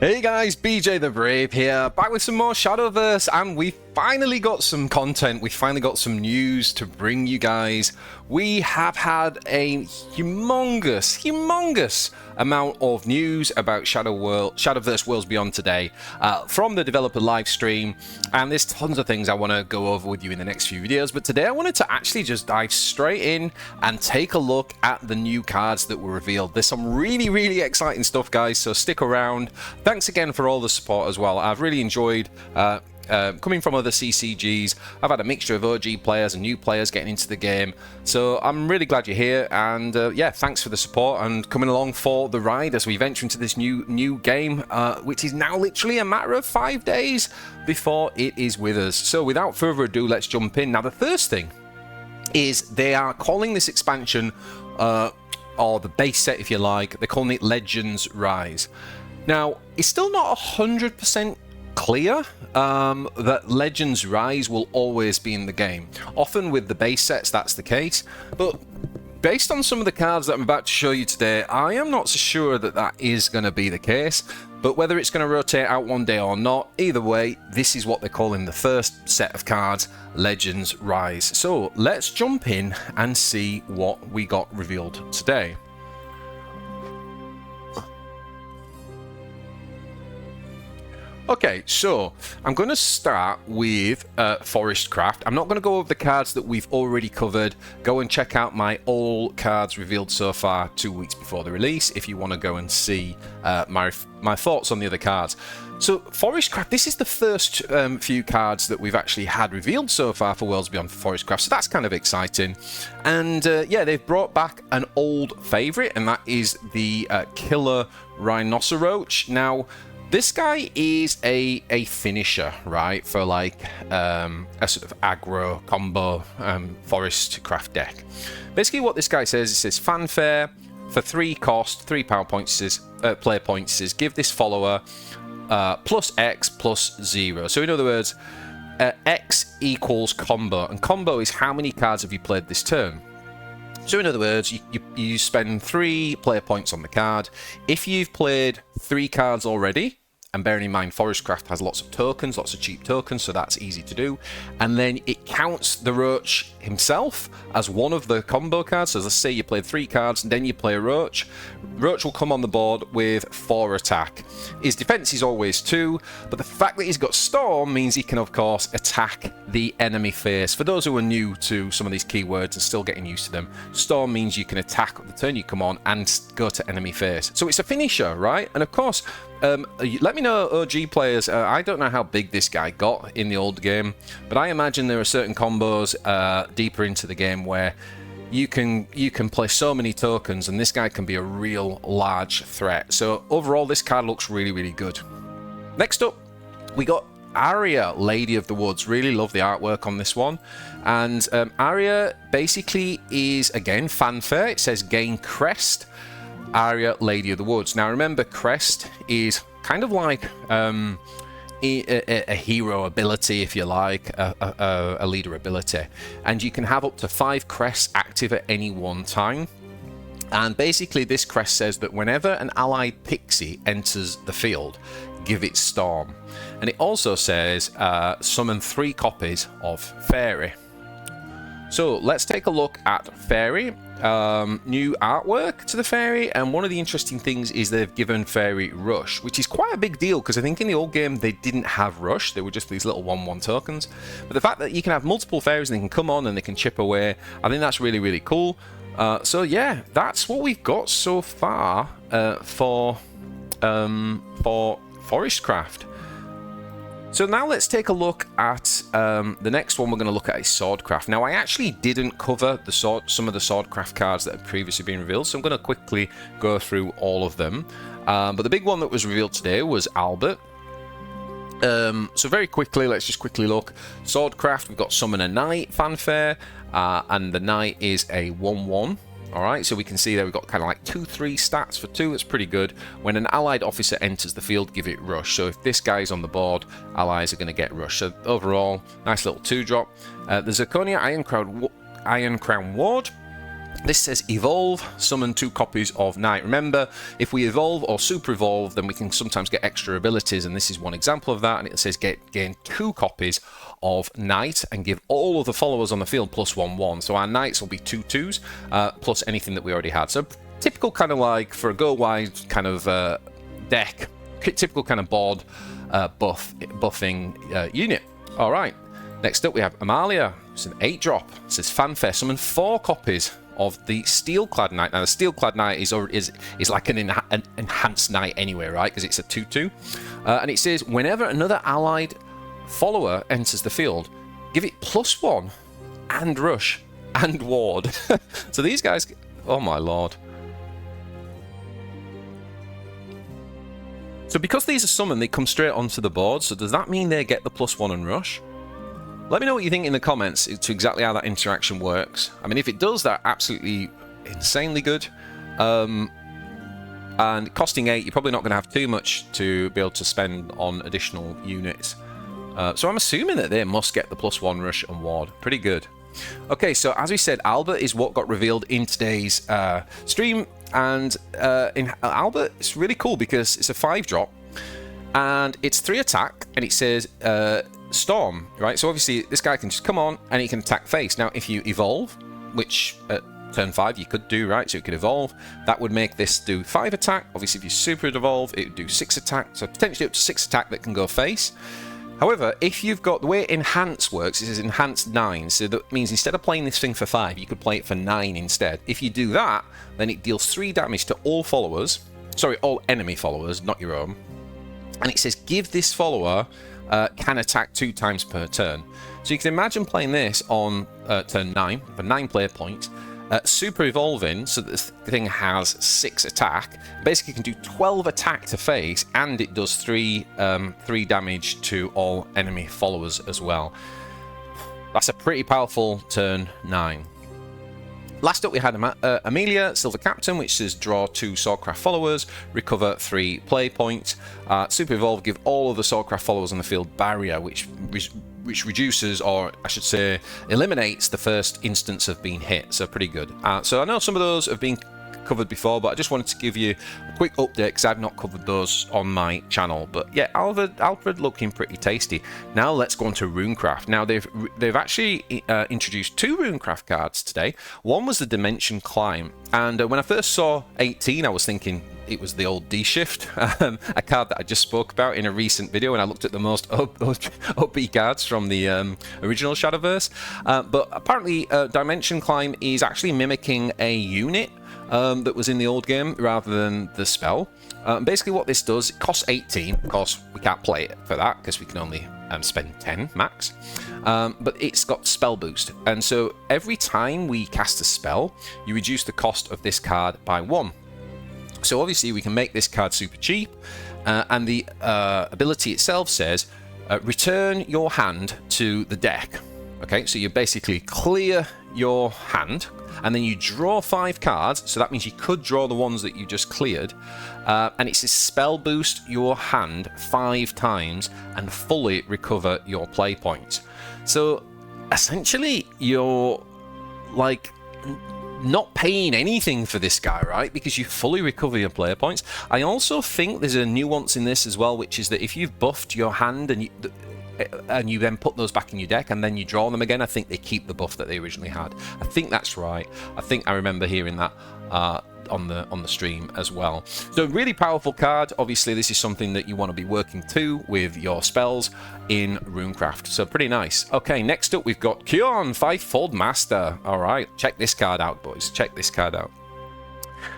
Hey guys, BJTHEBRAVE here, back with some more Shadowverse, and we finally got some content, we finally got some news to bring you guys. We have had a humongous amount of news about Shadowverse Worlds Beyond today from the developer live stream, and there's tons of things I want to go over with you in the next few videos, but today I wanted to actually just dive straight in and take a look at the new cards that were revealed. There's some really exciting stuff, guys, so stick around. Thanks again for all the support as well. I've really enjoyed coming from other CCGs. I've had a mixture of OG players and new players getting into the game, so I'm really glad you're here, and yeah, thanks for the support and coming along for the ride as we venture into this new game, which is now literally a matter of 5 days before it is with us. So without further ado, let's jump in. Now the first thing is they are calling this expansion, or the base set if you like, they're calling it Legends Rise. Now, it's still not 100% clear that Legends Rise will always be in the game. Often with the base sets, that's the case. But based on some of the cards that I'm about to show you today, I am not so sure that that is going to be the case. But whether it's going to rotate out one day or not, either way, this is what they're calling the first set of cards, Legends Rise. So let's jump in and see what we got revealed today. Okay, so I'm going to start with Forestcraft. I'm not going to go over the cards that we've already covered. Go and check out my all cards revealed so far 2 weeks before the release if you want to go and see my thoughts on the other cards. So Forestcraft, this is the first few cards that we've actually had revealed so far for Worlds Beyond Forestcraft, so that's kind of exciting. And yeah, they've brought back an old favourite, and that is the Killer Rhinoceroach. Now, this guy is a finisher, right, for like a sort of aggro combo Forestcraft deck. Basically what this guy says, it says fanfare for 3 cost, 3 power points, player points, is give this follower plus X plus 0. So in other words, X equals combo, and combo is how many cards have you played this turn. So in other words, you spend 3 player points on the card. If you've played 3 cards already, and bearing in mind Forestcraft has lots of tokens, lots of cheap tokens, so that's easy to do, and then it counts the Roach himself as one of the combo cards. So let's say you played 3 cards and then you play a Roach. Roach will come on the board with 4 attack. His defense is always 2, but the fact that he's got Storm means he can of course attack the enemy face. For those who are new to some of these keywords and still getting used to them, Storm means you can attack the turn you come on and go to enemy face. So it's a finisher, right? And of course, let me know, OG players, I don't know how big this guy got in the old game, but I imagine there are certain combos deeper into the game where you can play so many tokens, and this guy can be a real large threat. So overall, this card looks really good. Next up, we got Aria, Lady of the Woods. Really love the artwork on this one. And Aria basically is, again, fanfare. It says gain crest. Aria, Lady of the Woods. Now remember, crest is kind of like a hero ability, if you like, a leader ability, and you can have up to 5 crests active at any one time. And basically this crest says that whenever an allied pixie enters the field, give it Storm. And it also says summon 3 copies of Fairy. So let's take a look at Fairy. New artwork to the Fairy, and one of the interesting things is they've given Fairy Rush, which is quite a big deal because I think in the old game they didn't have Rush, they were just these little 1/1 tokens. But the fact that you can have multiple fairies and they can come on and they can chip away, I think that's really cool. So yeah, that's what we've got so far for Forestcraft. So now let's take a look at the next one we're going to look at is Swordcraft. Now I actually didn't cover some of the Swordcraft cards that had previously been revealed, so I'm going to quickly go through all of them. But the big one that was revealed today was Albert. So very quickly, let's just quickly look. Swordcraft, we've got Summon a Knight, fanfare, and the Knight is a 1/1. Alright, so we can see there we've got kind of like 2/3 stats for 2, that's pretty good. When an allied officer enters the field, give it Rush. So if this guy's on the board, allies are going to get Rush. So overall, nice little 2-drop. The Zirconia Iron Crown Ward. This says evolve, summon 2 copies of Knight. Remember, if we evolve or super evolve, then we can sometimes get extra abilities, and this is one example of that. And it says gain 2 copies of Knight and give all of the followers on the field +1/1. So our Knights will be 2/2s plus anything that we already had. So typical kind of like for a go wide kind of deck, typical kind of board buffing unit. All right. Next up we have Amalia. It's an 8-drop. It says fanfare. Summon 4 copies of the Steelclad Knight. Now the Steelclad Knight is like an enhanced Knight anyway, right? Because it's a 2/2. And it says whenever another allied follower enters the field, give it +1 and rush and ward. So these guys, oh my lord. So because these are summoned, they come straight onto the board. So does that mean they get the +1 and rush? Let me know what you think in the comments to exactly how that interaction works. I mean, if it does, that's absolutely insanely good. And costing 8, you're probably not going to have too much to be able to spend on additional units. So I'm assuming that they must get the +1 rush and ward. Pretty good. Okay, so as we said, Albert is what got revealed in today's stream. And in Albert, it's really cool because it's a 5-drop. And it's 3 attack, and it says Storm, right? So obviously this guy can just come on and he can attack face. Now if you evolve, which at turn 5 you could do, right? So you could evolve, that would make this do 5 attack. Obviously if you super evolve, it would do 6 attack, so potentially up to 6 attack that can go face. However, if you've got, the way Enhance works, it says Enhanced 9, so that means instead of playing this thing for 5, you could play it for 9 instead. If you do that, then it deals 3 damage to all followers, sorry, all enemy followers, not your own. And it says give this follower can attack 2 times per turn. So you can imagine playing this on turn 9 for 9 player points, super evolving so that this thing has 6 attack. Basically, you can do 12 attack to face, and it does 3 damage to all enemy followers as well. That's a pretty powerful turn 9. Last up we had Amelia, Silver Captain, which says draw 2 Swordcraft followers, recover 3 play points. Super Evolve, give all of the Swordcraft followers on the field barrier, which reduces, or I should say, eliminates the first instance of being hit. So pretty good. So I know some of those have been covered before, but I just wanted to give you a quick update because I've not covered those on my channel. But yeah, Alfred looking pretty tasty. Now let's go on to Runecraft. Now they've actually introduced 2 Runecraft cards today. One was the Dimension Climb, and when I first saw 18, I was thinking it was the old D-Shift, a card that I just spoke about in a recent video, and I looked at the most OP cards from the original Shadowverse. But apparently Dimension Climb is actually mimicking a unit that was in the old game rather than the spell. Basically what this does, it costs 18. Of course, we can't play it for that because we can only spend 10 max. But it's got spell boost. And so every time we cast a spell, you reduce the cost of this card by 1. So obviously we can make this card super cheap. And the ability itself says, return your hand to the deck. Okay, so you basically clear your hand, and then you draw 5 cards, so that means you could draw the ones that you just cleared, and it says spell boost your hand 5 times and fully recover your play points. So essentially you're like not paying anything for this guy, right? Because you fully recover your player points. I also think there's a nuance in this as well, which is that if you've buffed your hand and you then put those back in your deck and then you draw them again, I think they keep the buff that they originally had. I think that's right. I think I remember hearing that on the stream as well. So really powerful card. Obviously this is something that you want to be working to with your spells in Runecraft. So pretty nice. Okay, next up we've got Kion, 5-fold Master. All right, check this card out, boys. Check this card out.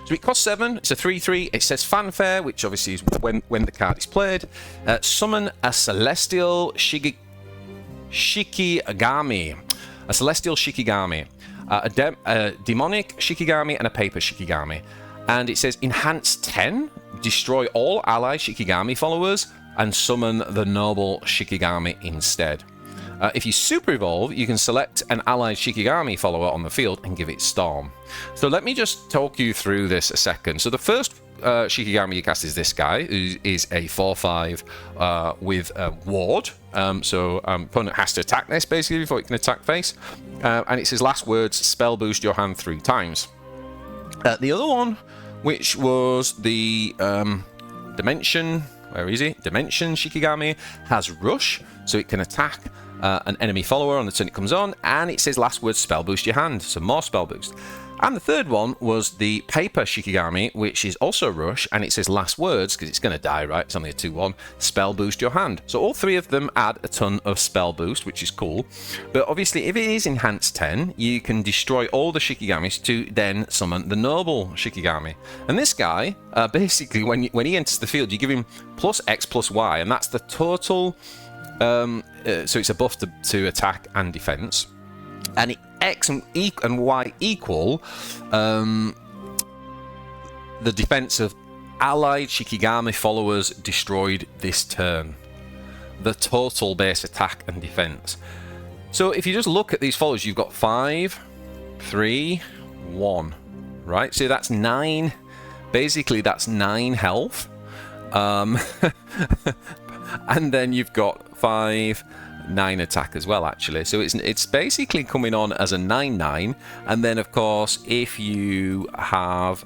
So it costs 7, it's a 3/3, it says Fanfare, which obviously is when the card is played. Summon a Celestial Shikigami. A Celestial Shikigami. A Demonic Shikigami and a Paper Shikigami. And it says Enhance 10, destroy all ally Shikigami followers, and summon the Noble Shikigami instead. If you super evolve, you can select an allied Shikigami follower on the field and give it Storm. So let me just talk you through this a second. So the first Shikigami you cast is this guy, who is a 4/5 with a ward. So opponent has to attack this basically before it can attack face. And it says last words, spell boost your hand 3 times. The other one, which was the Dimension, where is it? Dimension Shikigami, has rush, so it can attack an enemy follower on the turn it comes on, and it says last word spell boost your hand, so more spell boost. And the third one was the Paper Shikigami, which is also rush, and it says last words, because it's going to die, right? It's only a 2/1, spell boost your hand. So all 3 of them add a ton of spell boost, which is cool. But obviously, if it is enhanced 10, you can destroy all the Shikigamis to then summon the Noble Shikigami. And this guy, basically, when he enters the field, you give him plus X plus Y, and that's the total. So it's a buff to attack and defense. And X and Y equal the defense of allied Shikigami followers destroyed this turn. The total base attack and defense. So if you just look at these followers, you've got 5, 3, 1, right? So that's 9. Basically, that's 9 health. And then you've got 5, 9 attack as well, actually. So it's basically coming on as a 9/9, and then of course if you have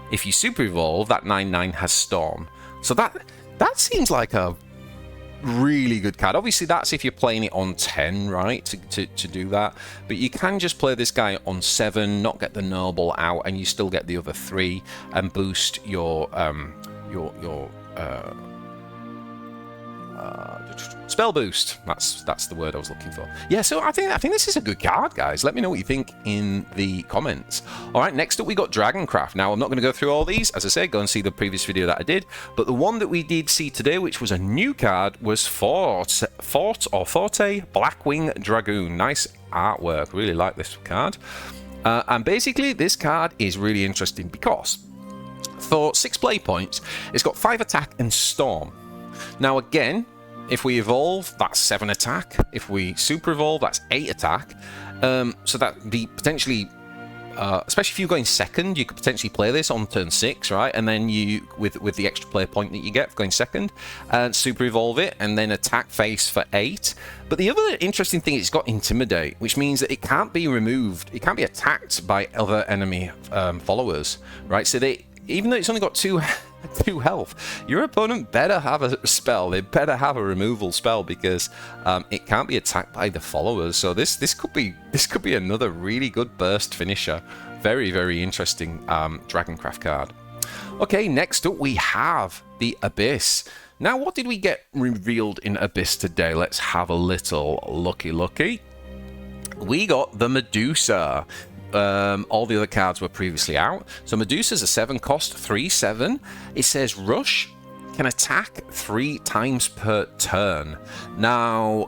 if you super evolve, that 9/9 has Storm. So that seems like a really good card. Obviously that's if you're playing it on 10, right, to do that, but you can just play this guy on 7, not get the Noble out, and you still get the other 3 and boost your spell boost. That's the word I was looking for. Yeah, so I think this is a good card, guys. Let me know what you think in the comments. All right, next up we got Dragoncraft. Now I'm not going to go through all these. As I said, go and see the previous video that I did. But the one that we did see today, which was a new card, was Forte Blackwing Dragoon. Nice artwork. Really like this card. And basically, this card is really interesting because for 6 play points, it's got 5 attack and Storm. Now again, if we evolve, that's 7 attack. If we super evolve, that's 8 attack. So that the potentially, especially if you're going second, you could potentially play this on turn 6, right? And then you, with the extra player point that you get for going second, and super evolve it, and then attack face for 8. But the other interesting thing is it's got Intimidate, which means that it can't be removed. It can't be attacked by other enemy followers, right? So even though it's only got 2 health, your opponent better have a spell. They better have a removal spell, because it can't be attacked by the followers. So this could be another really good burst finisher. Very, very interesting Dragoncraft card. Okay, next up we have the Abyss. Now, what did we get revealed in Abyss today? Let's have a little looky. We got the Medusa. All the other cards were previously out. So Medusa's a 7 cost, 3/7. It says rush, can attack 3 times per turn. Now,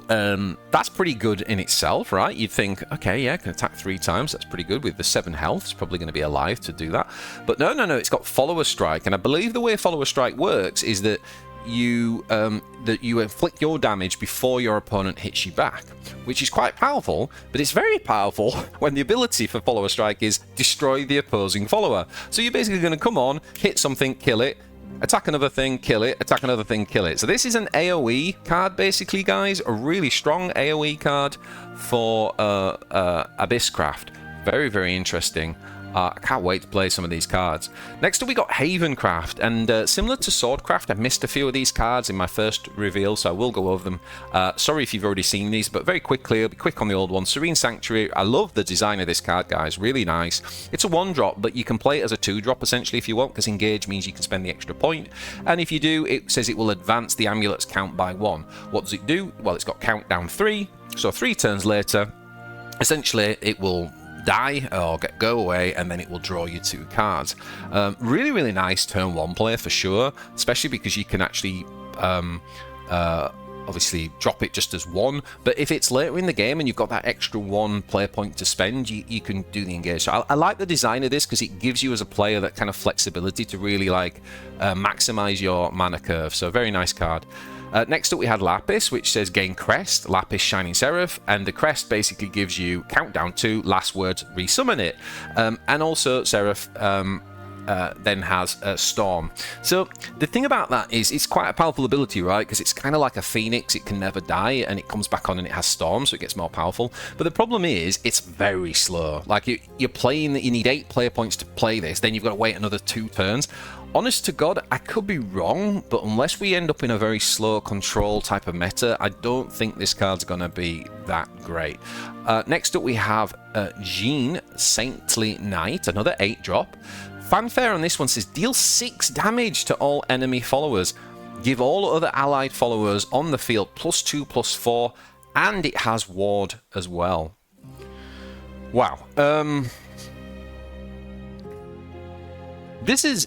that's pretty good in itself, right? You'd think, okay, yeah, can attack 3 times. That's pretty good with the 7 health. It's probably going to be alive to do that. But no, it's got Follower Strike. And I believe the way Follower Strike works is that you inflict your damage before your opponent hits you back, which is quite powerful. But it's very powerful when the ability for Follower Strike is destroy the opposing follower. So you're basically going to come on, hit something, kill it, attack another thing, kill it, attack another thing, kill it. So this is an AoE card, basically, guys, a really strong AoE card for Abysscraft. Very, very interesting. I can't wait to play some of these cards. Next up, we got Havencraft, and similar to Swordcraft, I missed a few of these cards in my first reveal, so I will go over them. Sorry if you've already seen these, but very quickly, I'll be quick on the old one. Serene Sanctuary, I love the design of this card, guys, really nice. It's a 1-drop, but you can play it as a 2-drop, essentially, if you want, because engage means you can spend the extra point, and if you do, it says it will advance the amulet's count by 1. What does it do? Well, it's got countdown 3, so 3 turns later, essentially, it will die or go away, and then it will draw you 2 cards. Really, really nice turn 1 play for sure, especially because you can actually obviously drop it just as 1, but if it's later in the game and you've got that extra 1 player point to spend, you can do the engage. So I like the design of this because it gives you as a player that kind of flexibility to really like maximize your mana curve. So very nice card. Next up, we had Lapis, which says gain crest, Lapis Shining Seraph, and the crest basically gives you countdown 2, last words, resummon it. And also, Seraph, then has Storm. So the thing about that is it's quite a powerful ability, right? Because it's kind of like a phoenix. It can never die, and it comes back on and it has Storm, so it gets more powerful. But the problem is it's very slow. Like you're playing, you need 8 player points to play this, then you've got to wait another 2 turns. Honest to God, I could be wrong, but unless we end up in a very slow control type of meta, I don't think this card's going to be that great. Next up we have Jean, Saintly Knight, another 8-drop. Fanfare on this one says, deal 6 damage to all enemy followers. Give all other allied followers on the field +2/+4, and it has Ward as well. Wow. This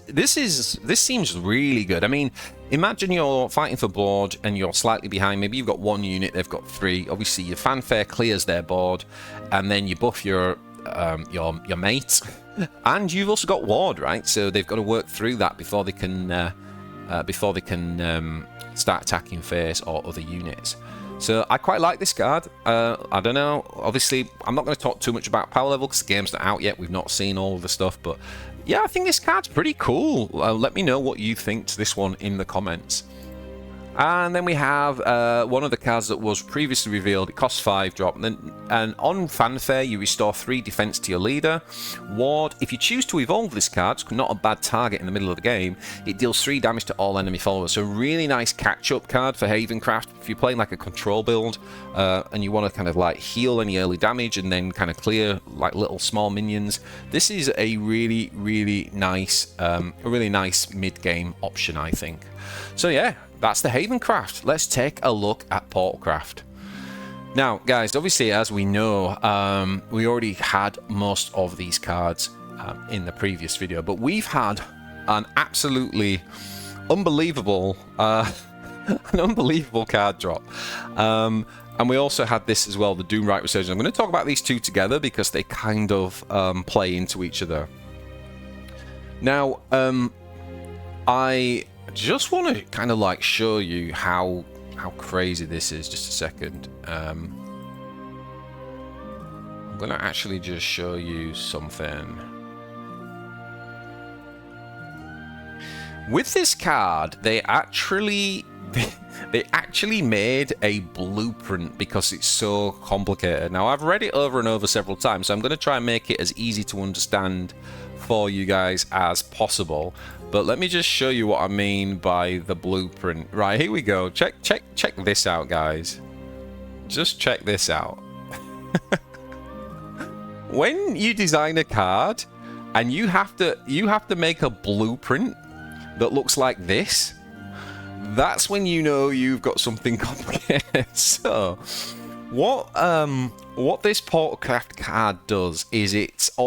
seems really good. I mean, imagine you're fighting for board and you're slightly behind. Maybe you've got 1 unit, they've got 3. Obviously, your Fanfare clears their board, and then you buff your mate, and you've also got Ward, right? So they've got to work through that before they can start attacking face or other units. So I quite like this card. I don't know. Obviously, I'm not going to talk too much about power level because the game's not out yet. We've not seen all of the stuff, but yeah, I think this card's pretty cool. Let me know what you think to this one in the comments. And then we have one of the cards that was previously revealed. It costs 5-drop. And on Fanfare, you restore 3 defense to your leader. Ward, if you choose to evolve this card, it's not a bad target in the middle of the game. It deals 3 damage to all enemy followers. So really nice catch-up card for Havencraft. If you're playing like a control build and you want to kind of like heal any early damage and then kind of clear like little small minions, this is a really, really nice mid-game option, I think. So yeah, that's the Havencraft. Let's take a look at Portalcraft. Now, guys, obviously, as we know, we already had most of these cards in the previous video, but we've had an absolutely unbelievable, card drop. And we also had this as well, the Doomright Resurgence. I'm going to talk about these two together because they kind of play into each other. Now, I just want to kind of like show you how crazy this is. Just a second. I'm going to actually just show you something. With this card, they actually made a blueprint because it's so complicated. Now, I've read it over and over several times, so I'm going to try and make it as easy to understand for you guys as possible. But let me just show you what I mean by the blueprint. Right, here we go. Check this out, guys. Just check this out. When you design a card and you have to make a blueprint that looks like this, that's when you know you've got something complicated. So what this Portalcraft card does is it's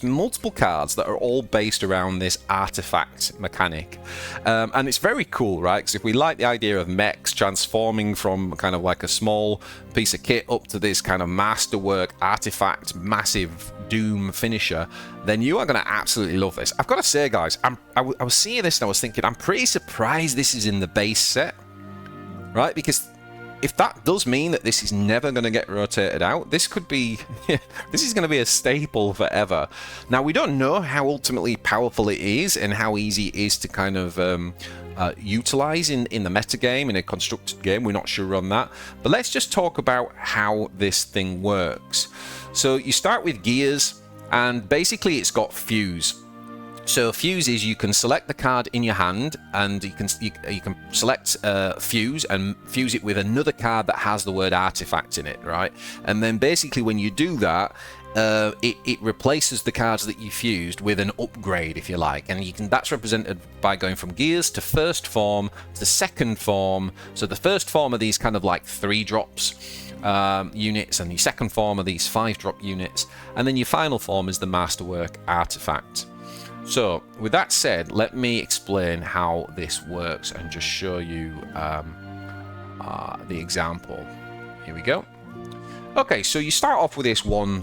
multiple cards that are all based around this artifact mechanic, and it's very cool, right? Because if we like the idea of mechs transforming from kind of like a small piece of kit up to this kind of masterwork artifact massive doom finisher, then you are going to absolutely love this. I've got to say, guys, I was seeing this and I was thinking, I'm pretty surprised this is in the base set, right? Because if that does mean that this is never going to get rotated out, this could be, this is going to be a staple forever. Now, we don't know how ultimately powerful it is and how easy it is to kind of utilize in the metagame, in a constructed game. We're not sure on that. But let's just talk about how this thing works. So you start with gears, and basically it's got fuse. So fuse is you can select the card in your hand, and you can select fuse and fuse it with another card that has the word artifact in it, right? And then basically when you do that, it replaces the cards that you fused with an upgrade, if you like, and that's represented by going from gears to first form to second form. So the first form are these kind of like 3-drops units, and the second form are these 5-drop units, and then your final form is the Masterwork Artifact. So, with that said, let me explain how this works and just show you the example. Here we go. Okay, so you start off with this one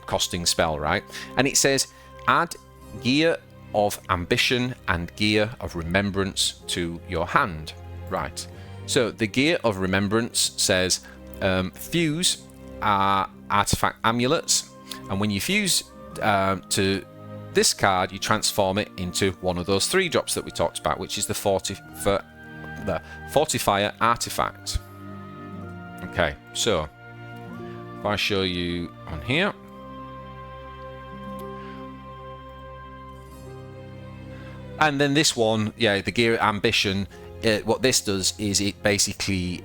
costing spell, right? And it says, add Gear of Ambition and Gear of Remembrance to your hand. Right. So, the Gear of Remembrance says, fuse artifact amulets, and when you fuse to this card, you transform it into one of those 3 drops that we talked about, which is the Fortifier Artifact. Okay, so if I show you on here, and then this one, yeah, the Gear Ambition, what this does is it basically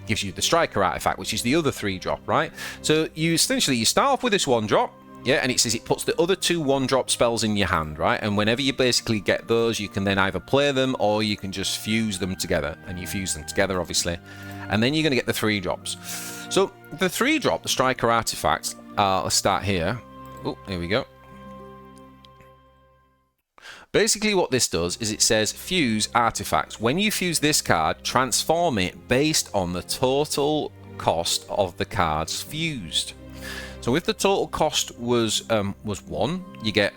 gives you the Striker Artifact, which is the other 3 drop, right? So you start off with this 1 drop, yeah, and it says it puts the other 2 1-drop spells in your hand, right? And whenever you basically get those, you can then either play them or you can just fuse them together. And you fuse them together, obviously. And then you're going to get the 3 drops. So the 3 drop, the Striker Artifact, let's start here. Oh, here we go. Basically what this does is it says fuse artifacts. When you fuse this card, transform it based on the total cost of the cards fused. So if the total cost was 1, you get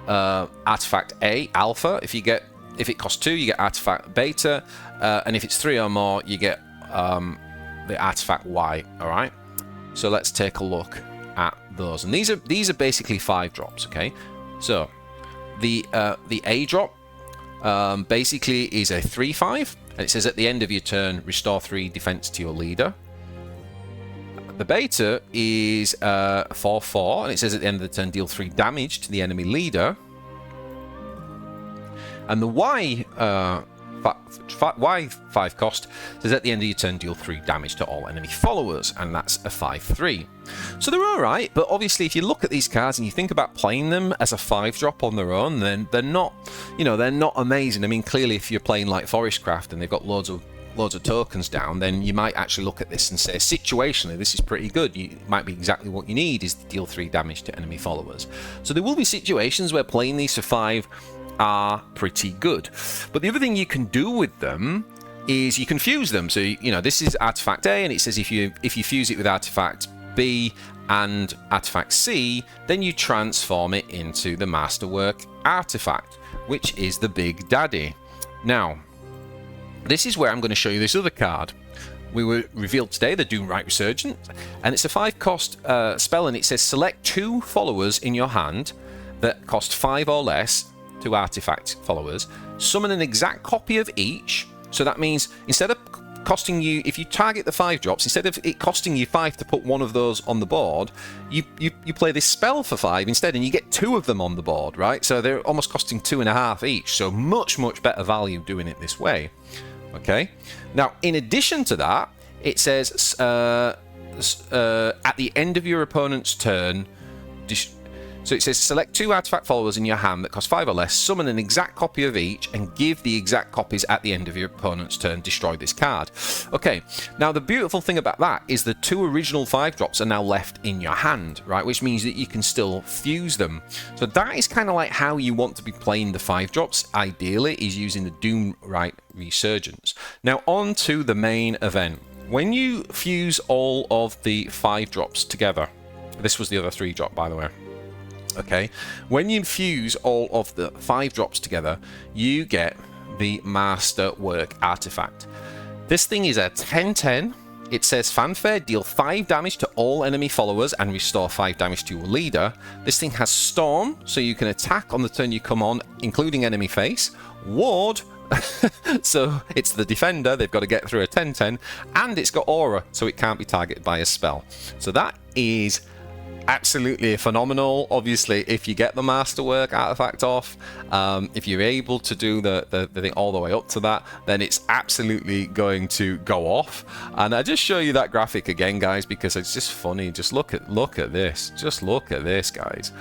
Artifact A, Alpha. If it costs 2, you get Artifact Beta, and if it's 3 or more, you get the Artifact Y. All right. So let's take a look at those, and these are basically 5 drops. Okay. So the A drop basically is a 3/5, and it says at the end of your turn, restore 3 defense to your leader. The Beta is 4/4, and it says at the end of the turn, deal 3 damage to the enemy leader. And the Y 5 cost says at the end of your turn, deal 3 damage to all enemy followers, and that's a 5/3. So they're all right, but obviously if you look at these cards and you think about playing them as a 5-drop on their own, then they're not, they're not amazing. I mean, clearly if you're playing like Forestcraft and they've got loads of tokens down, then you might actually look at this and say, situationally, this is pretty good. It might be exactly what you need, is to deal 3 damage to enemy followers. So there will be situations where playing these for 5 are pretty good. But the other thing you can do with them is you can fuse them. So this is Artifact A, and it says if you fuse it with Artifact B and Artifact C, then you transform it into the Masterwork Artifact, which is the Big Daddy. Now, this is where I'm going to show you this other card. We were revealed today, the Doomright Resurgence, and it's a 5-cost spell, and it says select 2 followers in your hand that cost 5 or less, 2 artifact followers, summon an exact copy of each. So that means instead of costing you, if you target the 5 drops, instead of it costing you 5 to put one of those on the board, you play this spell for 5 instead, and you get 2 of them on the board, right? So they're almost costing 2.5 each. So much better value doing it this way. Okay. Now, in addition to that, it says at the end of your opponent's turn. So it says select 2 artifact followers in your hand that cost 5 or less, summon an exact copy of each, and give the exact copies at the end of your opponent's turn. Destroy this card. Okay, now the beautiful thing about that is the 2 original 5 drops are now left in your hand, right? Which means that you can still fuse them. So that is kind of like how you want to be playing the 5 drops, ideally, is using the Doomright Resurgence. Now on to the main event. When you fuse all of the 5 drops together, this was the other 3 drop, by the way. Okay, when you fuse all of the 5 drops together, you get the Masterwork Artifact. This thing is a 10/10. It says fanfare, deal 5 damage to all enemy followers and restore 5 damage to your leader. This thing has Storm, so you can attack on the turn you come on, including enemy face. Ward, so it's the defender, they've got to get through a 10/10, and it's got Aura, so it can't be targeted by a spell. So that is absolutely phenomenal. Obviously, if you get the Masterwork Artifact off, if you're able to do the thing all the way up to that, then it's absolutely going to go off. And I just show you that graphic again, guys, because it's just funny. Just look at this. Just look at this, guys.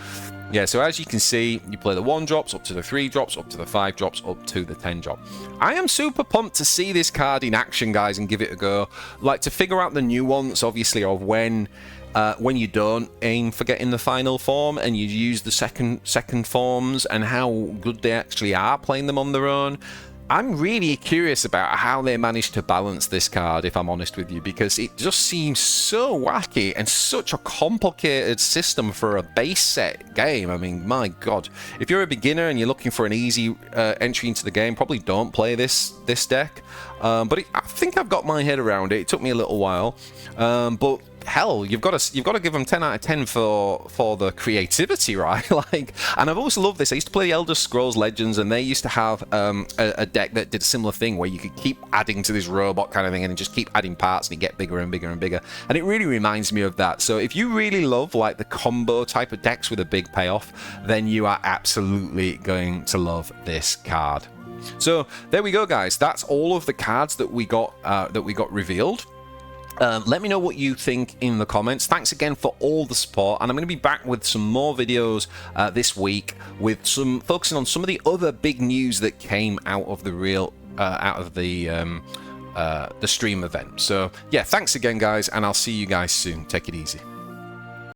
Yeah, so as you can see, you play the 1 drops up to the 3 drops, up to the 5 drops, up to the 10 drop. I am super pumped to see this card in action, guys, and give it a go. Like, to figure out the nuance, obviously, of when you don't aim for getting the final form and you use the second forms, and how good they actually are playing them on their own. I'm really curious about how they managed to balance this card, if I'm honest with you, because it just seems so wacky and such a complicated system for a base set game. I mean, my God. If you're a beginner and you're looking for an easy entry into the game, probably don't play this deck. But I think I've got my head around it. It took me a little while. But hell, you've got to give them 10 out of 10 for the creativity, right? Like, and I've always loved this. I used to play the Elder Scrolls Legends, and they used to have a deck that did a similar thing where you could keep adding to this robot kind of thing, and just keep adding parts, and it get bigger and bigger and bigger. And it really reminds me of that. So if you really love like the combo type of decks with a big payoff, then you are absolutely going to love this card. So there we go, guys. That's all of the cards that we got revealed. Let me know what you think in the comments. Thanks again for all the support, and I'm going to be back with some more videos this week, with some focusing on some of the other big news that came out of the stream event. So yeah, thanks again, guys, and I'll see you guys soon. Take it easy.